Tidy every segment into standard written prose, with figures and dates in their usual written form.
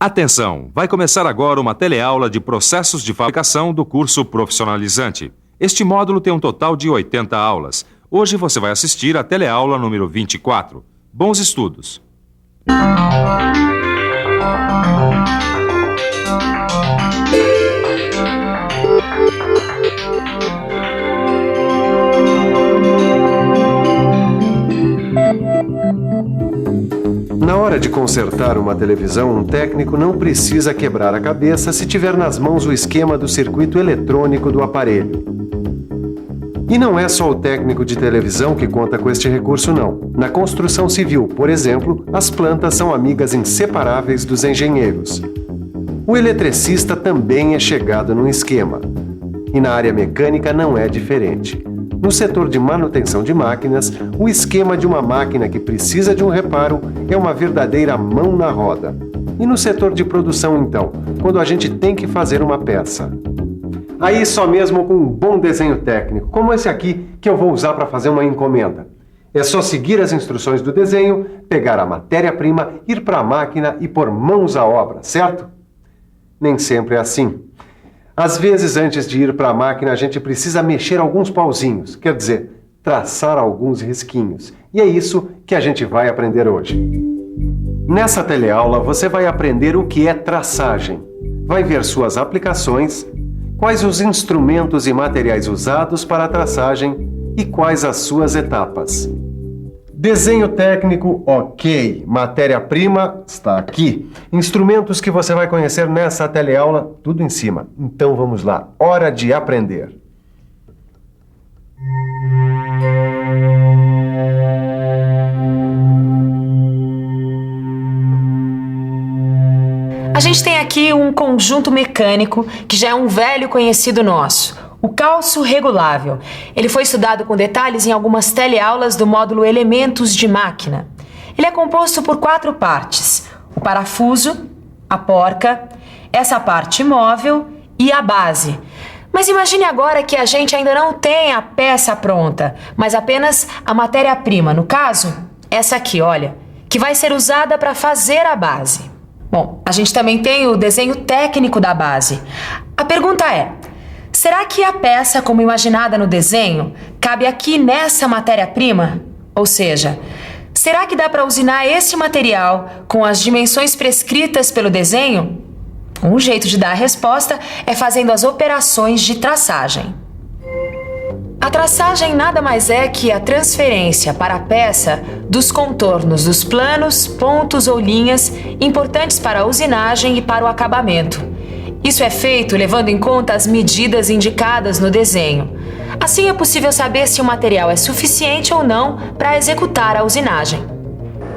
Atenção! Vai começar agora uma teleaula de processos de fabricação do curso profissionalizante. Este módulo tem um total de 80 aulas. Hoje você vai assistir a teleaula número 24. Bons estudos! Na hora de consertar uma televisão, um técnico não precisa quebrar a cabeça se tiver nas mãos o esquema do circuito eletrônico do aparelho. E não é só o técnico de televisão que conta com este recurso, não. Na construção civil, por exemplo, as plantas são amigas inseparáveis dos engenheiros. O eletricista também é chegado no esquema. E na área mecânica não é diferente. No setor de manutenção de máquinas, o esquema de uma máquina que precisa de um reparo é uma verdadeira mão na roda. E no setor de produção, então, quando a gente tem que fazer uma peça? Aí só mesmo com um bom desenho técnico, como esse aqui que eu vou usar para fazer uma encomenda. É só seguir as instruções do desenho, pegar a matéria-prima, ir para a máquina e pôr mãos à obra, certo? Nem sempre é assim. Às vezes, antes de ir para a máquina, a gente precisa mexer alguns pauzinhos, quer dizer, traçar alguns risquinhos. E é isso que a gente vai aprender hoje. Nessa teleaula, você vai aprender o que é traçagem. Vai ver suas aplicações, quais os instrumentos e materiais usados para a traçagem e quais as suas etapas. Desenho técnico, ok. Matéria-prima está aqui. Instrumentos que você vai conhecer nessa teleaula, tudo em cima. Então vamos lá, hora de aprender. A gente tem aqui um conjunto mecânico que já é um velho conhecido nosso. O calço regulável. Ele foi estudado com detalhes em algumas teleaulas do módulo Elementos de Máquina. Ele é composto por 4 partes: o parafuso, a porca, essa parte móvel e a base. Mas imagine agora que a gente ainda não tem a peça pronta, mas apenas a matéria-prima, no caso, essa aqui, olha, que vai ser usada para fazer a base. Bom, a gente também tem o desenho técnico da base. A pergunta é: será que a peça, como imaginada no desenho, cabe aqui nessa matéria-prima? Ou seja, será que dá para usinar esse material com as dimensões prescritas pelo desenho? Um jeito de dar a resposta é fazendo as operações de traçagem. A traçagem nada mais é que a transferência para a peça dos contornos dos planos, pontos ou linhas importantes para a usinagem e para o acabamento. Isso é feito levando em conta as medidas indicadas no desenho. Assim é possível saber se o material é suficiente ou não para executar a usinagem.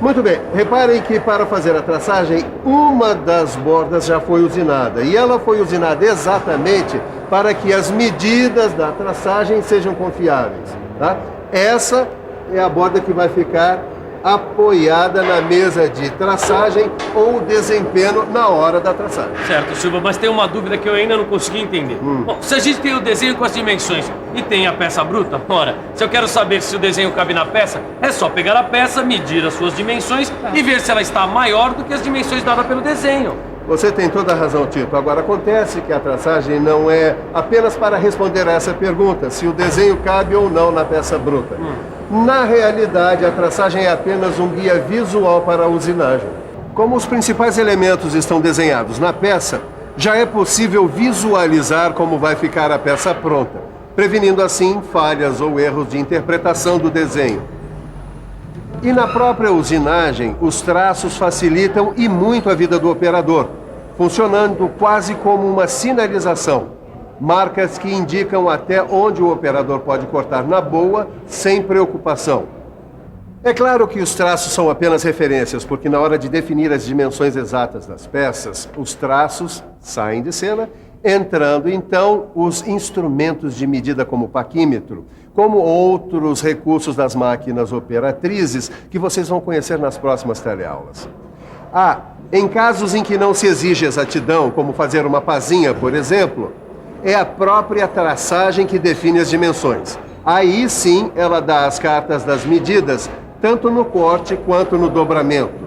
Muito bem, reparem que para fazer a traçagem, uma das bordas já foi usinada. E ela foi usinada exatamente para que as medidas da traçagem sejam confiáveis. Tá? Essa é a borda que vai ficar apoiada na mesa de traçagem ou desempenho na hora da traçagem. Certo, Silva, mas tem uma dúvida que eu ainda não consegui entender. Bom, se a gente tem o desenho com as dimensões e tem a peça bruta, ora, se eu quero saber se o desenho cabe na peça, é só pegar a peça, medir as suas dimensões e ver se ela está maior do que as dimensões dadas pelo desenho. Você tem toda a razão, Tito. Agora, acontece que a traçagem não é apenas para responder a essa pergunta, se o desenho cabe ou não na peça bruta. Na realidade, a traçagem é apenas um guia visual para a usinagem. Como os principais elementos estão desenhados na peça, já é possível visualizar como vai ficar a peça pronta, prevenindo assim falhas ou erros de interpretação do desenho. E na própria usinagem, os traços facilitam e muito a vida do operador, funcionando quase como uma sinalização. Marcas que indicam até onde o operador pode cortar na boa, sem preocupação. É claro que os traços são apenas referências, porque na hora de definir as dimensões exatas das peças, os traços saem de cena, entrando então os instrumentos de medida como o paquímetro, como outros recursos das máquinas operatrizes que vocês vão conhecer nas próximas teleaulas. Em casos em que não se exige exatidão, como fazer uma pazinha, por exemplo, é a própria traçagem que define as dimensões. Aí sim ela dá as cartas das medidas, tanto no corte quanto no dobramento.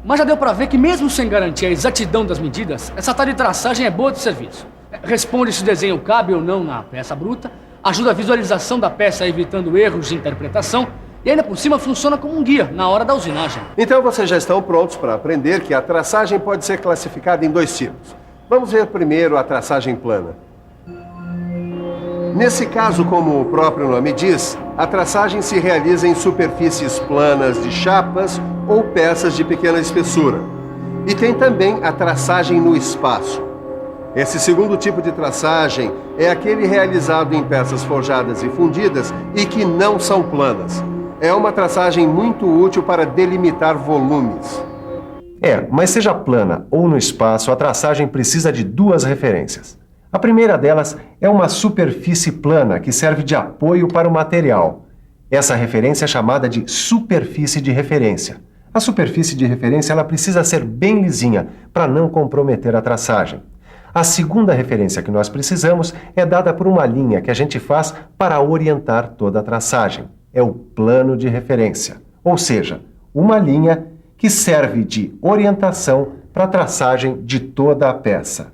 Mas já deu pra ver que mesmo sem garantir a exatidão das medidas, essa tal de traçagem é boa de serviço. Responde se o desenho cabe ou não na peça bruta, ajuda a visualização da peça evitando erros de interpretação e ainda por cima funciona como um guia na hora da usinagem. Então vocês já estão prontos para aprender que a traçagem pode ser classificada em 2 tipos. Vamos ver primeiro a traçagem plana. Nesse caso, como o próprio nome diz, a traçagem se realiza em superfícies planas de chapas ou peças de pequena espessura. E tem também a traçagem no espaço. Esse segundo tipo de traçagem é aquele realizado em peças forjadas e fundidas e que não são planas. É uma traçagem muito útil para delimitar volumes. Mas seja plana ou no espaço, a traçagem precisa de 2 referências. A primeira delas é uma superfície plana que serve de apoio para o material. Essa referência é chamada de superfície de referência. A superfície de referência ela precisa ser bem lisinha para não comprometer a traçagem. A segunda referência que nós precisamos é dada por uma linha que a gente faz para orientar toda a traçagem. É o plano de referência, ou seja, uma linha que serve de orientação para a traçagem de toda a peça.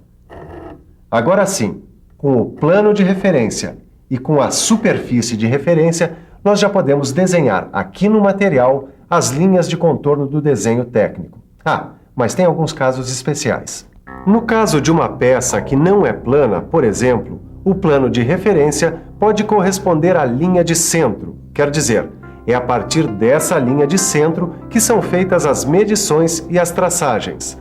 Agora sim, com o plano de referência e com a superfície de referência, nós já podemos desenhar aqui no material as linhas de contorno do desenho técnico. Mas tem alguns casos especiais. No caso de uma peça que não é plana, por exemplo, o plano de referência pode corresponder à linha de centro, quer dizer, é a partir dessa linha de centro que são feitas as medições e as traçagens.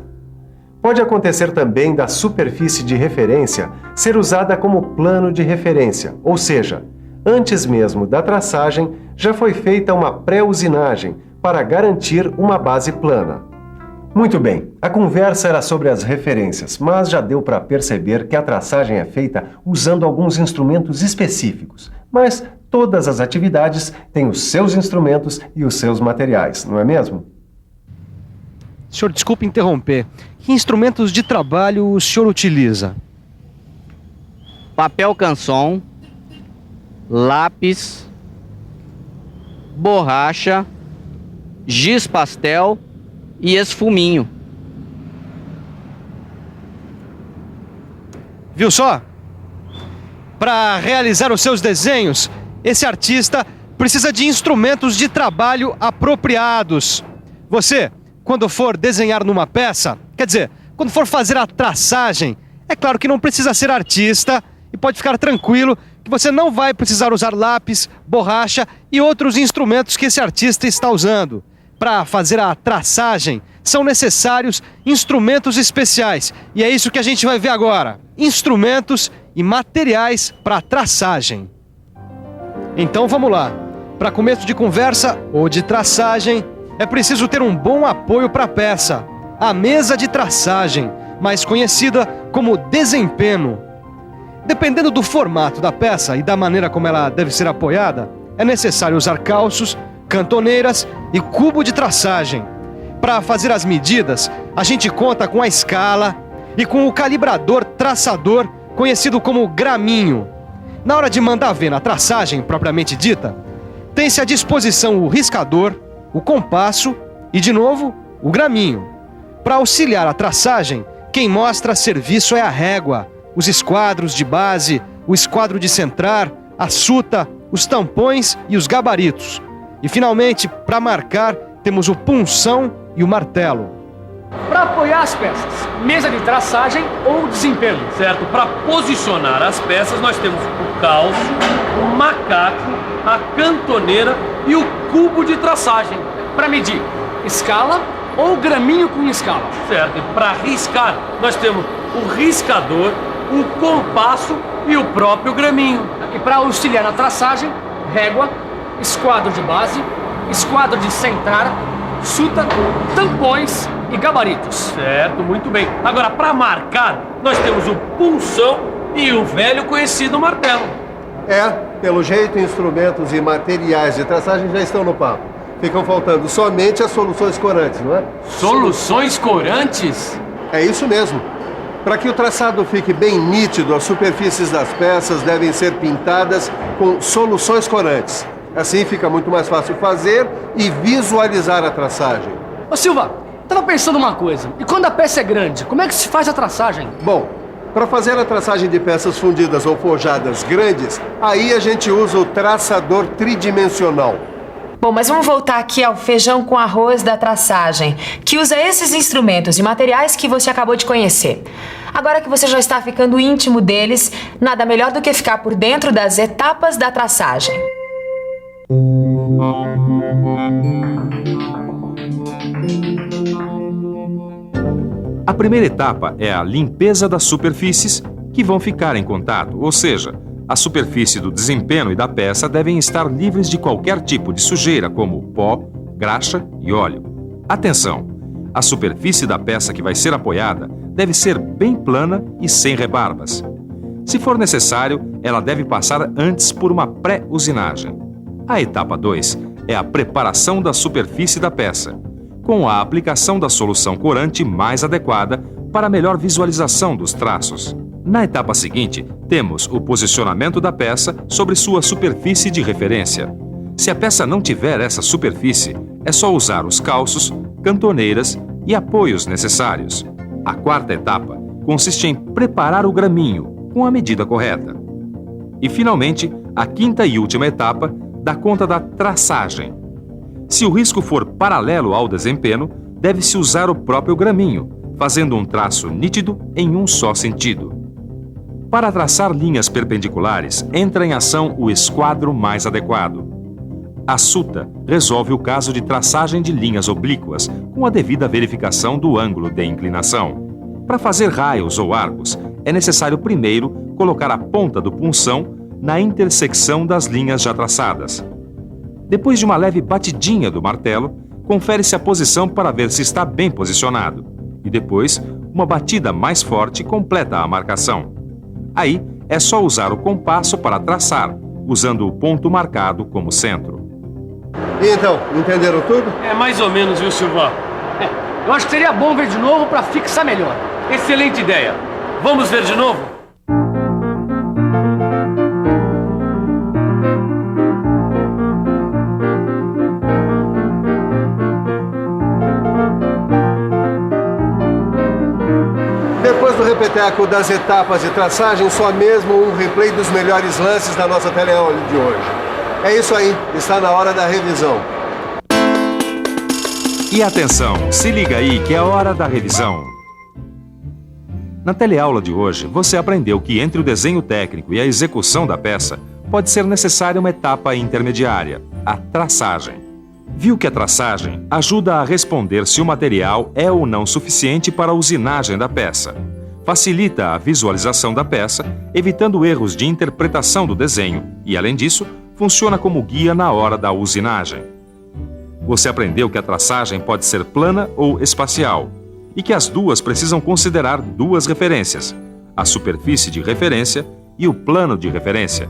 Pode acontecer também da superfície de referência ser usada como plano de referência, ou seja, antes mesmo da traçagem já foi feita uma pré-usinagem para garantir uma base plana. Muito bem, a conversa era sobre as referências, mas já deu para perceber que a traçagem é feita usando alguns instrumentos específicos. Mas todas as atividades têm os seus instrumentos e os seus materiais, não é mesmo? Senhor, desculpe interromper. Que instrumentos de trabalho o senhor utiliza? Papel canson, lápis, borracha, giz pastel e esfuminho. Viu só? Para realizar os seus desenhos, esse artista precisa de instrumentos de trabalho apropriados. Você, quando for desenhar numa peça, quer dizer, quando for fazer a traçagem, é claro que não precisa ser artista e pode ficar tranquilo que você não vai precisar usar lápis, borracha e outros instrumentos que esse artista está usando. Para fazer a traçagem, são necessários instrumentos especiais. E é isso que a gente vai ver agora. Instrumentos e materiais para traçagem. Então vamos lá. Para começo de conversa ou de traçagem, é preciso ter um bom apoio para a peça. A mesa de traçagem, mais conhecida como desempenno. Dependendo do formato da peça e da maneira como ela deve ser apoiada, é necessário usar calços, cantoneiras e cubo de traçagem. Para fazer as medidas, a gente conta com a escala e com o calibrador traçador, conhecido como graminho. Na hora de mandar ver na traçagem propriamente dita, tem-se à disposição o riscador, o compasso e, de novo, o graminho. Para auxiliar a traçagem, quem mostra serviço é a régua, os esquadros de base, o esquadro de centrar, a suta, os tampões e os gabaritos. E, finalmente, para marcar, temos o punção e o martelo. Para apoiar as peças, mesa de traçagem ou desempenho. Certo, para posicionar as peças nós temos o calço, o macaco, a cantoneira e o cubo de traçagem. Para medir, escala ou graminho com escala. Certo, e para riscar nós temos o riscador, o compasso e o próprio graminho. E para auxiliar na traçagem, régua, esquadro de base, esquadro de centrar, suta, tampões e gabaritos. Certo, muito bem. Agora, para marcar, nós temos o punção e o velho conhecido martelo. Pelo jeito, instrumentos e materiais de traçagem já estão no papo. Ficam faltando somente as soluções corantes, não é? Soluções corantes? É isso mesmo. Para que o traçado fique bem nítido, as superfícies das peças devem ser pintadas com soluções corantes. Assim fica muito mais fácil fazer e visualizar a traçagem. Ô Silva, Tava pensando uma coisa. E quando a peça é grande, como é que se faz a traçagem? Bom, para fazer a traçagem de peças fundidas ou forjadas grandes, aí a gente usa o traçador tridimensional. Bom, mas vamos voltar aqui ao feijão com arroz da traçagem, que usa esses instrumentos e materiais que você acabou de conhecer. Agora que você já está ficando íntimo deles, nada melhor do que ficar por dentro das etapas da traçagem. A primeira etapa é a limpeza das superfícies que vão ficar em contato, ou seja, a superfície do desempenho e da peça devem estar livres de qualquer tipo de sujeira, como pó, graxa e óleo. Atenção! A superfície da peça que vai ser apoiada deve ser bem plana e sem rebarbas. Se for necessário, ela deve passar antes por uma pré-usinagem. A etapa 2 é a preparação da superfície da peça, com a aplicação da solução corante mais adequada para melhor visualização dos traços. Na etapa seguinte, temos o posicionamento da peça sobre sua superfície de referência. Se a peça não tiver essa superfície, é só usar os calços, cantoneiras e apoios necessários. A quarta etapa consiste em preparar o graminho com a medida correta. E, finalmente, a quinta e última etapa dá conta da traçagem. Se o risco for paralelo ao desempenho, deve-se usar o próprio graminho, fazendo um traço nítido em um só sentido. Para traçar linhas perpendiculares, entra em ação o esquadro mais adequado. A suta resolve o caso de traçagem de linhas oblíquas, com a devida verificação do ângulo de inclinação. Para fazer raios ou arcos, é necessário primeiro colocar a ponta do punção na intersecção das linhas já traçadas. Depois de uma leve batidinha do martelo, confere-se a posição para ver se está bem posicionado. E depois, uma batida mais forte completa a marcação. Aí, é só usar o compasso para traçar, usando o ponto marcado como centro. E então, entenderam tudo? É mais ou menos, viu, Silvão? Eu acho que seria bom ver de novo para fixar melhor. Excelente ideia. Vamos ver de novo? Depois do repeteco das etapas de traçagem, só mesmo um replay dos melhores lances da nossa teleaula de hoje. É isso aí, está na hora da revisão. E atenção, se liga aí que é a hora da revisão. Na teleaula de hoje, você aprendeu que entre o desenho técnico e a execução da peça, pode ser necessária uma etapa intermediária, a traçagem. Viu que a traçagem ajuda a responder se o material é ou não suficiente para a usinagem da peça. Facilita a visualização da peça, evitando erros de interpretação do desenho e, além disso, funciona como guia na hora da usinagem. Você aprendeu que a traçagem pode ser plana ou espacial e que as duas precisam considerar duas referências, a superfície de referência e o plano de referência.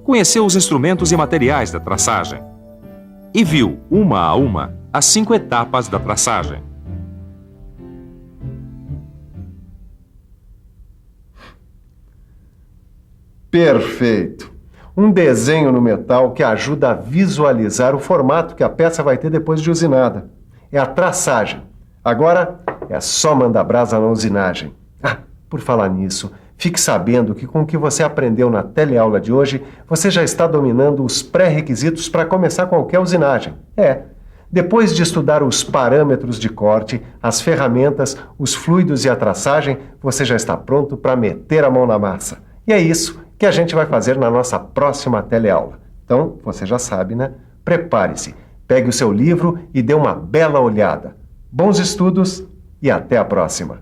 Conheceu os instrumentos e materiais da traçagem e viu, uma a uma, as 5 etapas da traçagem. Perfeito! Um desenho no metal que ajuda a visualizar o formato que a peça vai ter depois de usinada. É a traçagem. Agora é só mandar brasa na usinagem. Ah, por falar nisso, fique sabendo que com o que você aprendeu na teleaula de hoje, você já está dominando os pré-requisitos para começar qualquer usinagem. Depois de estudar os parâmetros de corte, as ferramentas, os fluidos e a traçagem, você já está pronto para meter a mão na massa. E é isso que a gente vai fazer na nossa próxima teleaula. Então, você já sabe, né? Prepare-se, pegue o seu livro e dê uma bela olhada. Bons estudos e até a próxima!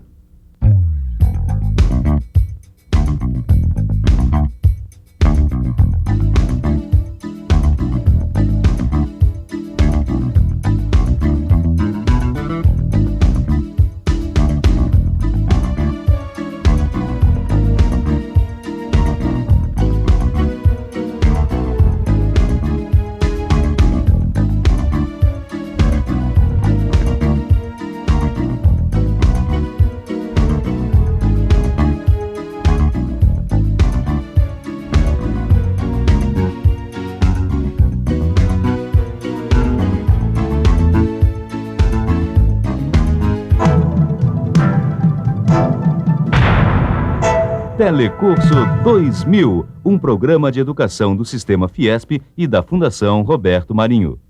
Telecurso 2000, um programa de educação do Sistema Fiesp e da Fundação Roberto Marinho.